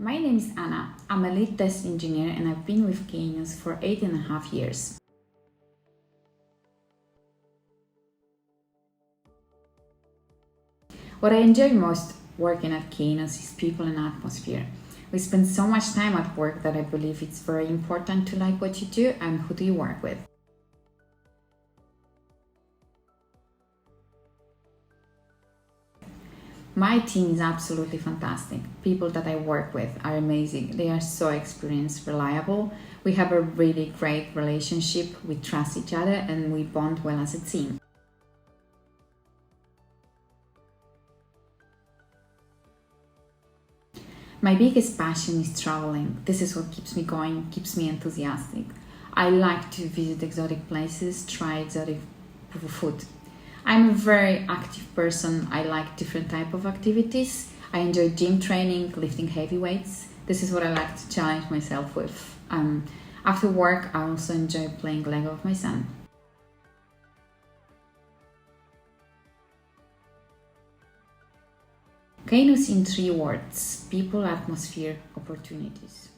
My name is Anna. I'm a lead test engineer and I've been with Kainos for 8.5 years. What I enjoy most working at Kainos is people and atmosphere. We spend so much time at work that I believe it's very important to like what you do and who do you work with. My team is absolutely fantastic. People that I work with are amazing. They are so experienced, reliable. We have a really great relationship. We trust each other and we bond well as a team. My biggest passion is traveling. This is what keeps me going, keeps me enthusiastic. I like to visit exotic places, try exotic food. I'm a very active person. I like different type of activities. I enjoy gym training, lifting heavy weights. This is what I like to challenge myself with. After work, I also enjoy playing Lego with my son. Kainos in 3 words: people, atmosphere, opportunities.